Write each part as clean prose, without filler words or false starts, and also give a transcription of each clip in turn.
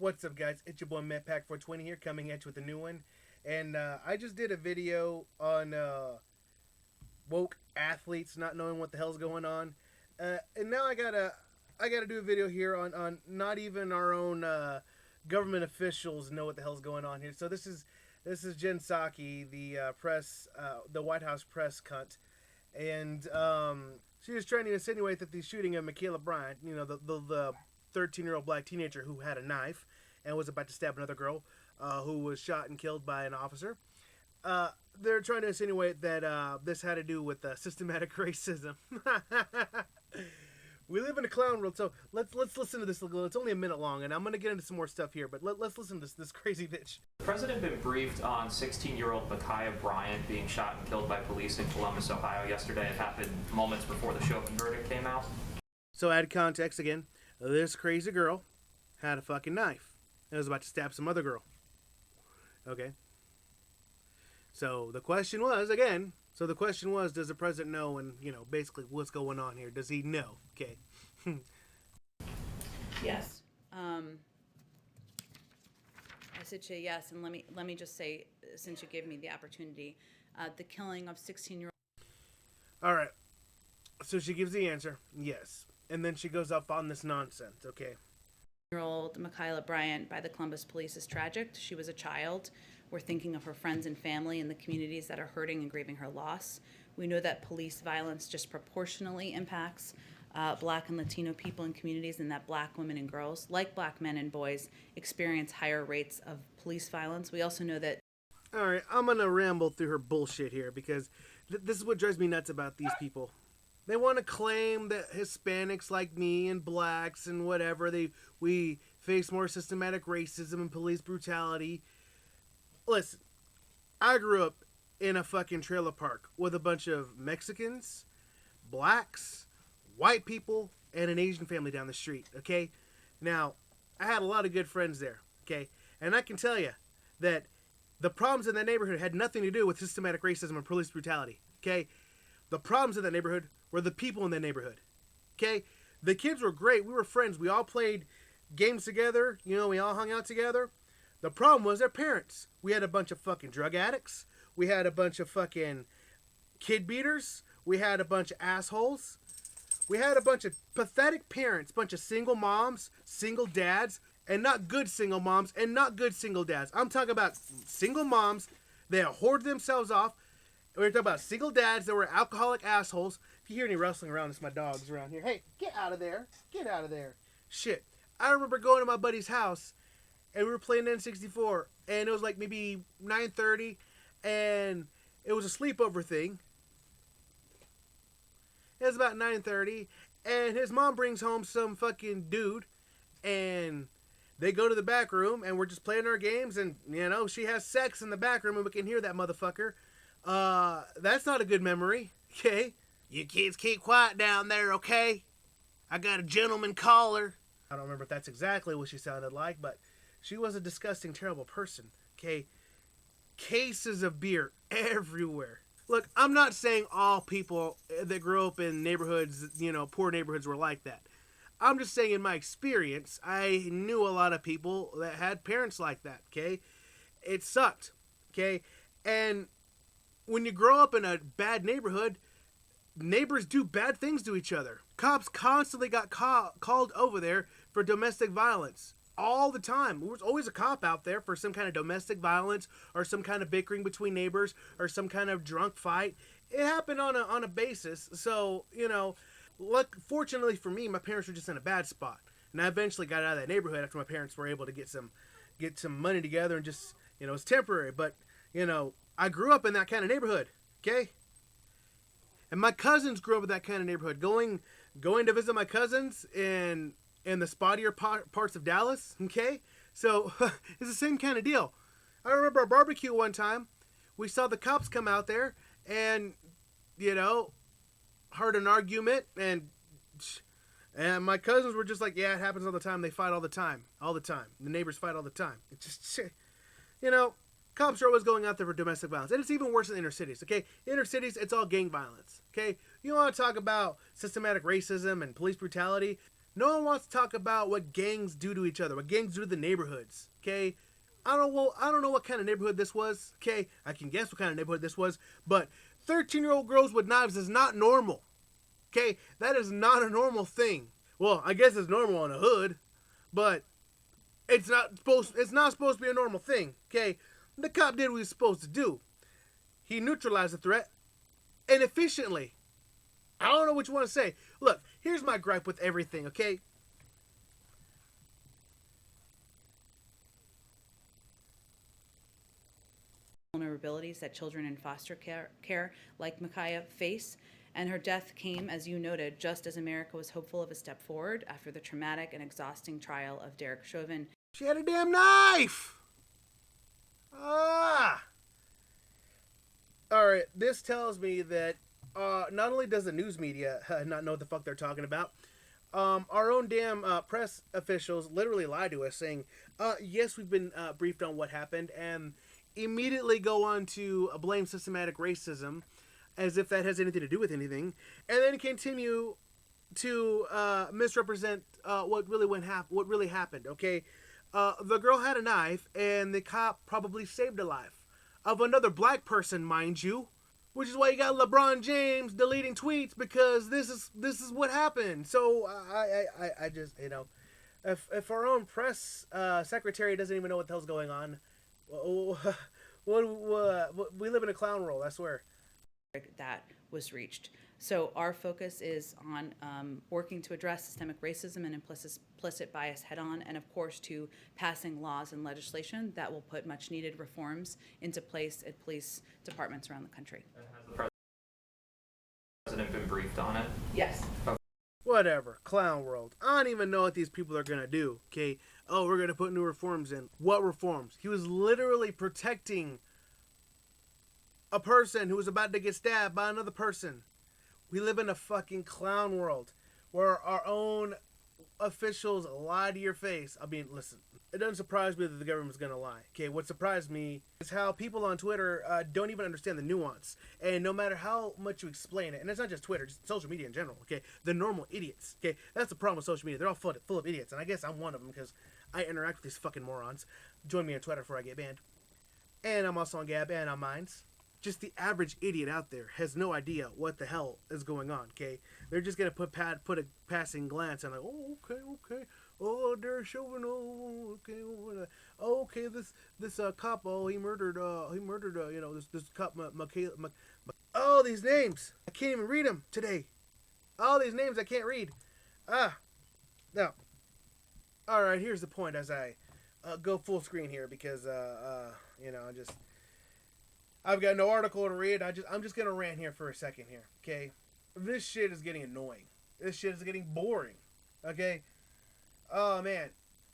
What's up, guys? It's your boy MetPack420 here, coming at you with a new one. And I just did a video on woke athletes not knowing what the hell's going on, and now I gotta do a video here on not even our own government officials know what the hell's going on here. So this is Jen Psaki, the the White House press cunt, and she was trying to insinuate that the shooting of Michaela Bryant, you know, the 13-year-old black teenager who had a knife and was about to stab another girl, who was shot and killed by an officer. They're trying to insinuate that this had to do with systematic racism. We live in a clown world, so let's listen to this. It's only a minute long, and I'm gonna get into some more stuff here. But let's listen to this crazy bitch. The president been briefed on 16-year-old Michaela Bryant being shot and killed by police in Columbus, Ohio yesterday. It happened moments before the Chauvin verdict came out. So add context again. This crazy girl had a fucking knife and was about to stab some other girl. Okay. So the question was, does the president know, and, you know, basically what's going on here? Does he know? Okay. Yes. I said to you yes, and let me just say, since you gave me the opportunity, the killing of 16-year-old. All right. So she gives the answer, yes. And then she goes up on this nonsense, okay? Year-old Michaela Bryant by the Columbus police is tragic. She was a child. We're thinking of her friends and family and the communities that are hurting and grieving her loss. We know that police violence disproportionately impacts Black and Latino people in communities, and that Black women and girls, like Black men and boys, experience higher rates of police violence. We also know that... All right, I'm going to ramble through her bullshit here, because this is what drives me nuts about these people. They want to claim that Hispanics like me and Blacks and whatever, we face more systematic racism and police brutality. Listen, I grew up in a fucking trailer park with a bunch of Mexicans, Blacks, white people, and an Asian family down the street, okay? Now, I had a lot of good friends there, okay? And I can tell you that the problems in that neighborhood had nothing to do with systematic racism and police brutality, okay? The problems in that neighborhood were the people in that neighborhood, okay? The kids were great. We were friends. We all played games together. You know, we all hung out together. The problem was their parents. We had a bunch of fucking drug addicts. We had a bunch of fucking kid beaters. We had a bunch of assholes. We had a bunch of pathetic parents, bunch of single moms, single dads, and not good single moms and not good single dads. I'm talking about single moms that hoard themselves off. We're talking about single dads that were alcoholic assholes. If you hear any rustling around, it's my dogs around here. Hey, get out of there. Get out of there. Shit. I remember going to my buddy's house, and we were playing N64, and it was like maybe 9:30, and it was a sleepover thing. It was about 9:30, and his mom brings home some fucking dude, and they go to the back room, and we're just playing our games, and, you know, she has sex in the back room, and we can hear that motherfucker. That's not a good memory, okay? You kids keep quiet down there, okay? I got a gentleman caller. I don't remember if that's exactly what she sounded like, but she was a disgusting, terrible person, okay? Cases of beer everywhere. Look, I'm not saying all people that grew up in neighborhoods, you know, poor neighborhoods were like that. I'm just saying in my experience, I knew a lot of people that had parents like that, okay? It sucked, okay? And when you grow up in a bad neighborhood, neighbors do bad things to each other. Cops constantly got called over there for domestic violence. All the time. There was always a cop out there for some kind of domestic violence or some kind of bickering between neighbors or some kind of drunk fight. It happened on a basis. So, you know, fortunately for me, my parents were just in a bad spot. And I eventually got out of that neighborhood after my parents were able to get some money together and just, you know, it's temporary. But, you know, I grew up in that kind of neighborhood, okay? And my cousins grew up in that kind of neighborhood. Going to visit my cousins in the spottier parts of Dallas, okay? So, it's the same kind of deal. I remember a barbecue one time. We saw the cops come out there and, you know, heard an argument, and my cousins were just like, yeah, it happens all the time. They fight all the time. All the time. The neighbors fight all the time. It's just, you know, cops are always going out there for domestic violence. And it's even worse in inner cities, okay? Inner cities, it's all gang violence, okay? You want to talk about systematic racism and police brutality? No one wants to talk about what gangs do to each other, what gangs do to the neighborhoods. Okay, I don't know what kind of neighborhood this was. Okay, I can guess what kind of neighborhood this was, but 13-year-old girls with knives is not normal. Okay, that is not a normal thing. Well, I guess it's normal in the hood, but it's not supposed to be a normal thing. Okay, the cop did what he was supposed to do. He neutralized the threat and efficiently. I don't know what you want to say. Look, here's my gripe with everything, okay? Vulnerabilities that children in foster care like Micaiah face. And her death came, as you noted, just as America was hopeful of a step forward after the traumatic and exhausting trial of Derek Chauvin. She had a damn knife! Ah! Alright, this tells me that not only does the news media not know what the fuck they're talking about, our own damn press officials literally lie to us saying, yes, we've been briefed on what happened, and immediately go on to blame systematic racism as if that has anything to do with anything, and then continue to misrepresent what really happened. Okay, the girl had a knife, and the cop probably saved a life of another black person, mind you. Which is why you got LeBron James deleting tweets, because this is what happened. So I just, if our own press secretary doesn't even know what the hell's going on, we live in a clown world, I swear. That was reached. So our focus is on working to address systemic racism and implicit bias head on, and of course to passing laws and legislation that will put much needed reforms into place at police departments around the country. And has the president been briefed on it? Yes. Whatever, clown world. I don't even know what these people are gonna do. Okay, oh, we're gonna put new reforms in. What reforms? He was literally protecting a person who was about to get stabbed by another person. We live in a fucking clown world where our own officials lie to your face. I mean, listen, it doesn't surprise me that the government's gonna lie. Okay, what surprised me is how people on Twitter don't even understand the nuance. And no matter how much you explain it, and it's not just Twitter, just social media in general, okay, the normal idiots, okay, that's the problem with social media. They're all full of idiots, and I guess I'm one of them because I interact with these fucking morons. Join me on Twitter before I get banned. And I'm also on Gab and on Minds. Just the average idiot out there has no idea what the hell is going on, okay? They're just gonna put a passing glance and like, oh, okay. Oh, Derek Chauvin, oh, okay, this cop, oh, he murdered, this cop, Michaela, oh, these names, I can't even read them today. All these names I can't read. No. All right, here's the point as I go full screen here because, I've got no article to read. I'm just gonna rant here for a second here, okay? This shit is getting annoying. This shit is getting boring, okay? Oh man,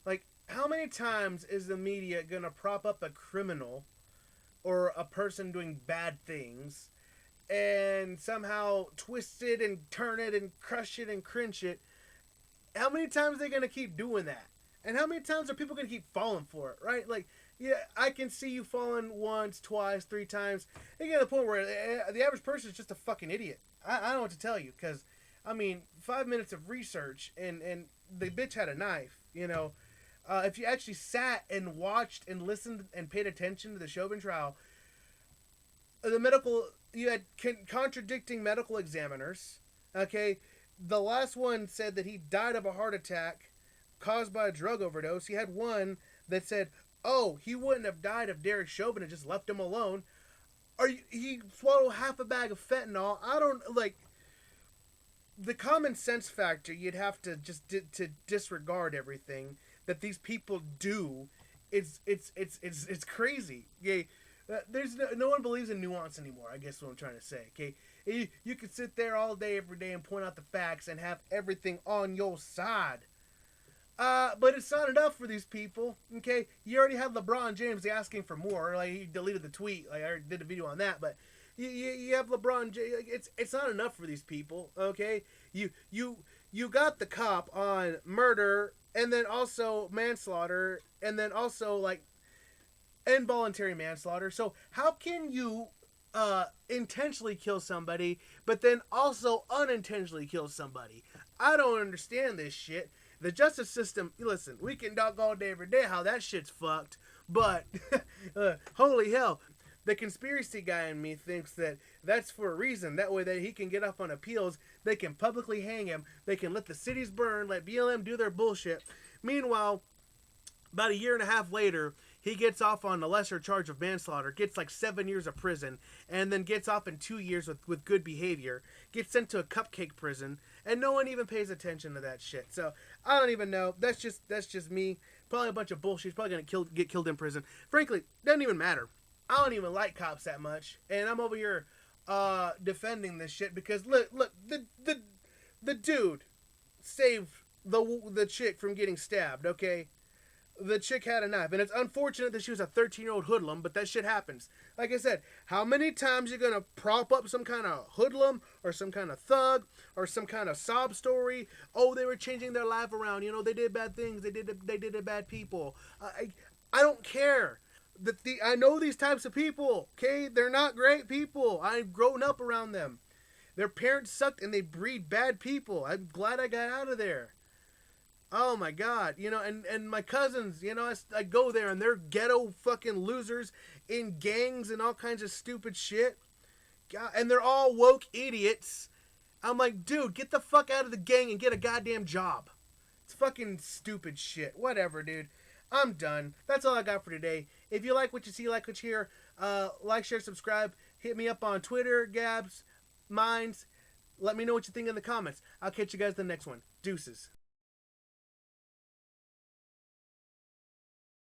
like how many times is the media gonna prop up a criminal or a person doing bad things and somehow twist it and turn it and crush it and cringe it? How many times are they gonna keep doing that? And how many times are people gonna keep falling for it, right? Like, yeah, I can see you falling once, twice, 3 times. You get to the point where the average person is just a fucking idiot. I don't know what to tell you, because, 5 minutes of research, and the bitch had a knife, If you actually sat and watched and listened and paid attention to the Chauvin trial, you had contradicting medical examiners, okay? The last one said that he died of a heart attack caused by a drug overdose. He had one that said, oh, he wouldn't have died if Derek Chauvin had just left him alone. He swallowed half a bag of fentanyl. I don't, the common sense factor, you'd have to just to disregard everything that these people do. It's crazy. Okay, there's no one believes in nuance anymore. I guess what I'm trying to say. Okay, you could sit there all day, every day, and point out the facts and have everything on your side. But it's not enough for these people, okay? You already had LeBron James asking for more. Like, he deleted the tweet. Like, I already did a video on that. But you have LeBron James. It's not enough for these people, okay? You got the cop on murder and then also manslaughter and then also, involuntary manslaughter. So how can you intentionally kill somebody, but then also unintentionally kill somebody. I don't understand this shit. The justice system, listen, we can talk all day every day how that shit's fucked, but holy hell, the conspiracy guy in me thinks that that's for a reason. That way that he can get up on appeals, they can publicly hang him, they can let the cities burn, let BLM do their bullshit. Meanwhile, about a year and a half later, he gets off on a lesser charge of manslaughter, gets like 7 years of prison, and then gets off in 2 years with good behavior, gets sent to a cupcake prison, and no one even pays attention to that shit. So I don't even know. That's just me. Probably a bunch of bullshit. He's probably gonna get killed in prison. Frankly, doesn't even matter. I don't even like cops that much, and I'm over here defending this shit because look, the dude saved the chick from getting stabbed. Okay. The chick had a knife, and it's unfortunate that she was a 13-year-old hoodlum, but that shit happens. Like I said, how many times you gonna prop up some kind of hoodlum or some kind of thug or some kind of sob story? Oh, they were changing their life around. You know, they did bad things. They did bad people. I don't care. I know these types of people. Okay, they're not great people. I've grown up around them. Their parents sucked, and they breed bad people. I'm glad I got out of there. Oh my God, you know, and my cousins, you know, I go there and they're ghetto fucking losers in gangs and all kinds of stupid shit. God, and they're all woke idiots. I'm like, dude, get the fuck out of the gang and get a goddamn job. It's fucking stupid shit. Whatever, dude. I'm done. That's all I got for today. If you like what you see, like what you hear, like, share, subscribe. Hit me up on Twitter, Gabs, Minds. Let me know what you think in the comments. I'll catch you guys in the next one. Deuces.